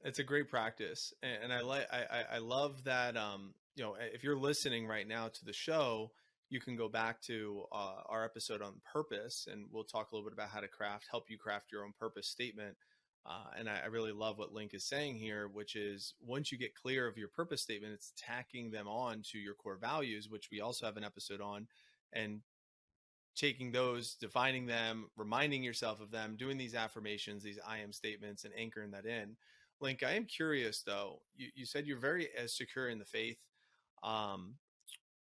It's a great practice, and I love that. If you're listening right now to the show, you can go back to our episode on purpose, and we'll talk a little bit about how to help you craft your own purpose statement. And I really love what Link is saying here, which is once you get clear of your purpose statement, it's tacking them on to your core values, which we also have an episode on, and taking those, defining them, reminding yourself of them, doing these affirmations, these I am statements, and anchoring that in. Link, I am curious though. You said you're very secure in the faith. Um,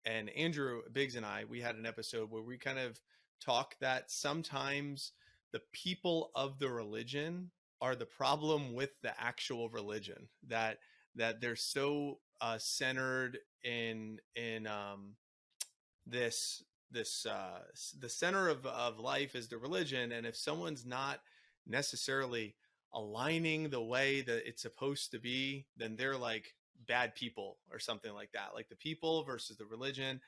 and Andrew Biggs and I, we had an episode where we kind of talk that sometimes the people of the religion are the problem with the actual religion. That they're so centered in this the center of life is the religion, and if someone's not necessarily aligning the way that it's supposed to be, then they're like bad people or something like that, like the people versus the religion.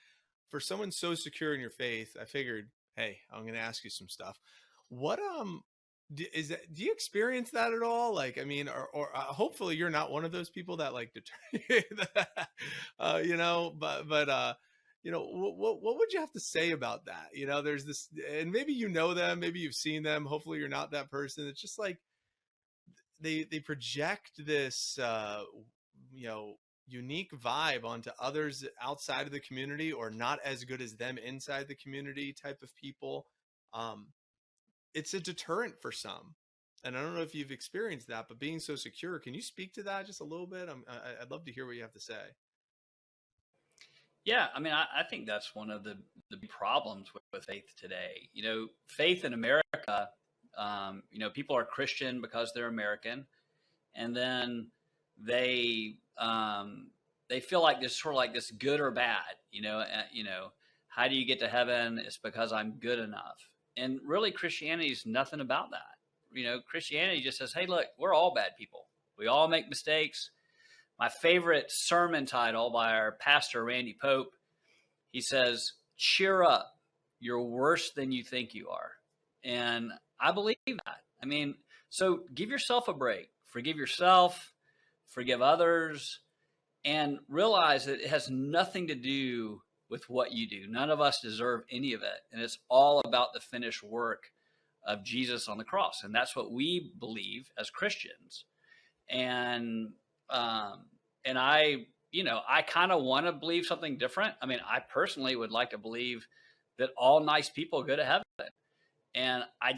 For someone so secure in your faith, I figured, hey, I'm going to ask you some stuff. What is that, do you experience that at all? Like, I mean, or hopefully you're not one of those people that like what would you have to say about that? There's this, and maybe you know them, maybe you've seen them. Hopefully you're not that person. It's just like they project this unique vibe onto others outside of the community, or not as good as them inside the community type of people. um it's a deterrent for some, and I don't know if you've experienced that, but being so secure, can you speak to that just a little bit? I'd love to hear what you have to say. Yeah, I mean, I think that's one of the big problems with faith today. Faith in America, people are Christian because they're American, and then they they feel like there's sort of like this good or bad. How do you get to heaven? It's because I'm good enough. And really, Christianity is nothing about that. Christianity just says, hey, look, we're all bad people. We all make mistakes. My favorite sermon title by our pastor, Randy Pope, he says, cheer up. You're worse than you think you are. And I believe that. I mean, so give yourself a break. Forgive yourself, forgive others, and realize that it has nothing to do with what you do. None of us deserve any of it. And it's all about the finished work of Jesus on the cross. And that's what we believe as Christians. And and I kind of want to believe something different. I mean, I personally would like to believe that all nice people go to heaven, and I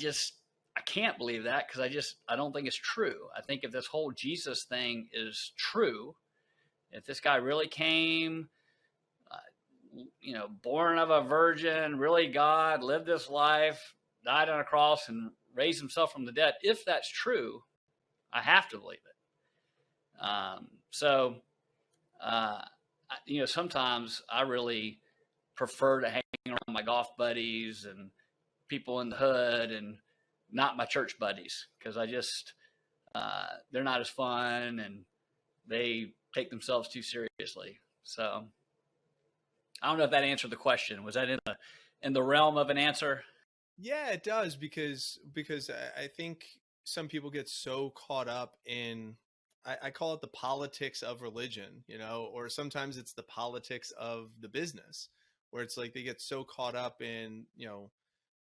can't believe that because I don't think it's true. I think if this whole Jesus thing is true, if this guy really came, born of a virgin, really God, lived this life, died on a cross, and raised himself from the dead, if that's true, I have to believe it. Sometimes I really prefer to hang around my golf buddies and people in the hood and not my church buddies, because they're not as fun and they take themselves too seriously. So I don't know if that answered the question. Was that in the realm of an answer? Yeah, it does, because I think some people get so caught up in, I call it the politics of religion, or sometimes it's the politics of the business, where it's like they get so caught up in,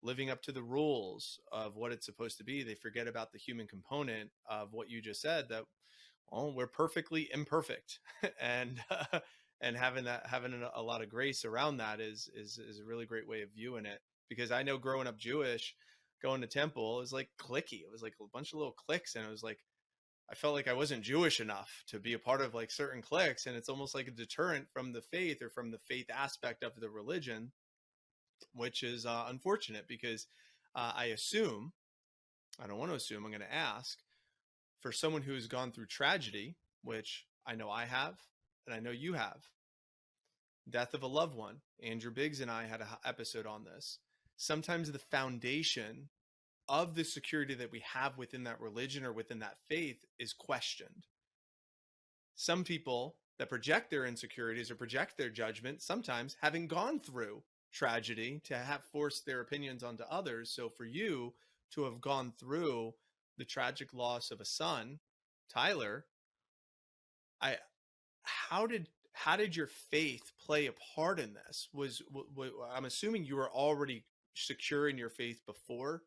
living up to the rules of what it's supposed to be. They forget about the human component of what you just said, that, well, we're perfectly imperfect. And having a lot of grace around that is a really great way of viewing it. Because I know growing up Jewish, going to temple, it was like clicky. It was like a bunch of little cliques, and it was like I felt like I wasn't Jewish enough to be a part of like certain cliques, and it's almost like a deterrent from the faith, or from the faith aspect of the religion, which is unfortunate. Because I assume, I don't want to assume, I'm going to ask, for someone who's gone through tragedy, which I know I have, and I know you have, death of a loved one. Andrew Biggs and I had an episode on this. Sometimes the foundation of the security that we have within that religion or within that faith is questioned. Some people that project their insecurities or project their judgment, sometimes having gone through tragedy, to have forced their opinions onto others. So for you to have gone through the tragic loss of a son, Tyler, I how did your faith play a part in this? I'm assuming you were already secure in your faith before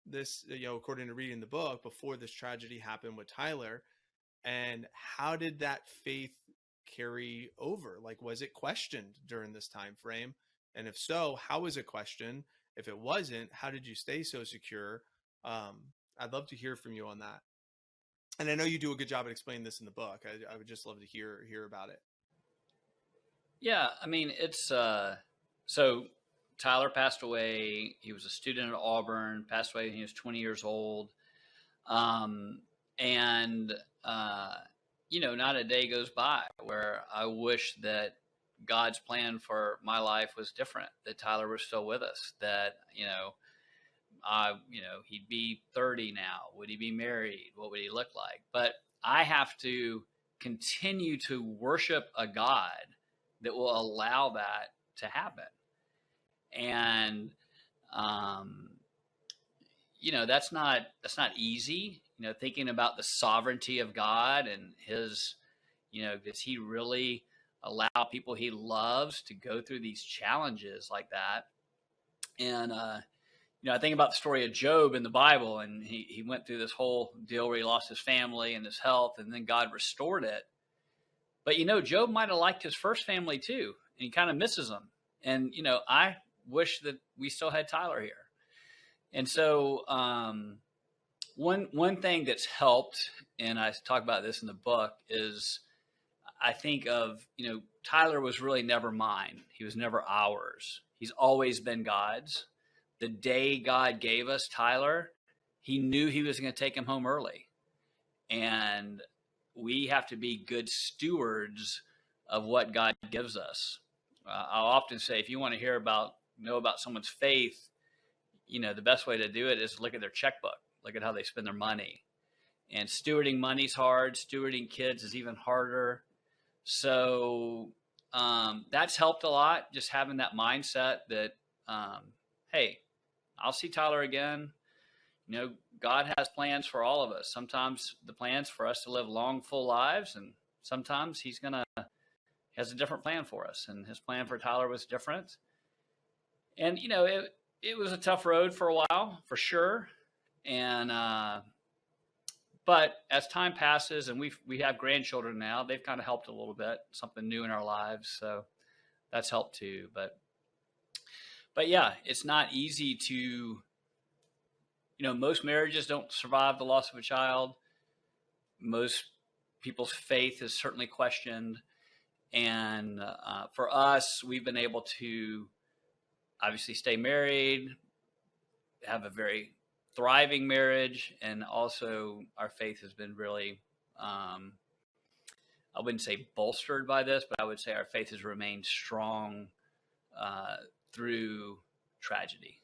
this, according to reading the book, before this tragedy happened with Tyler. And how did that faith carry over? Like, was it questioned during this time frame? And if so, how was it questioned? If it wasn't, how did you stay so secure? I'd love to hear from you on that. And I know you do a good job at explaining this in the book. I would just love to hear about it. Yeah, I mean, it's so Tyler passed away. He was a student at Auburn, passed away when he was 20 years old. Um, and, uh, not a day goes by where I wish that God's plan for my life was different, that Tyler was still with us, that, he'd be 30 now. Would he be married? What would he look like? But I have to continue to worship a God that will allow that to happen. And, um, that's not easy. Thinking about the sovereignty of God and his, does he really allow people he loves to go through these challenges like that? And I think about the story of Job in the Bible, and he went through this whole deal where he lost his family and his health, and then God restored it. But Job might have liked his first family too, and he kind of misses them. And I wish that we still had Tyler here. And so one thing that's helped, and I talk about this in the book, is I think of Tyler was really never mine. He was never ours. He's always been God's. The day God gave us Tyler, he knew he was going to take him home early. And we have to be good stewards of what God gives us. I'll often say, if you want to know about someone's faith, the best way to do it is look at their checkbook, look at how they spend their money. And stewarding money's hard. Stewarding kids is even harder. So that's helped a lot, just having that mindset that, hey, I'll see Tyler again. God has plans for all of us. Sometimes the plans for us to live long, full lives, and sometimes he has a different plan for us. And his plan for Tyler was different. And, it was a tough road for a while, for sure. And, but as time passes and we have grandchildren now, they've kind of helped a little bit, something new in our lives. So that's helped too. But yeah, it's not easy to, most marriages don't survive the loss of a child. Most people's faith is certainly questioned. And for us, we've been able to obviously stay married, have a very thriving marriage, and also our faith has been really, I wouldn't say bolstered by this, but I would say our faith has remained strong through tragedy.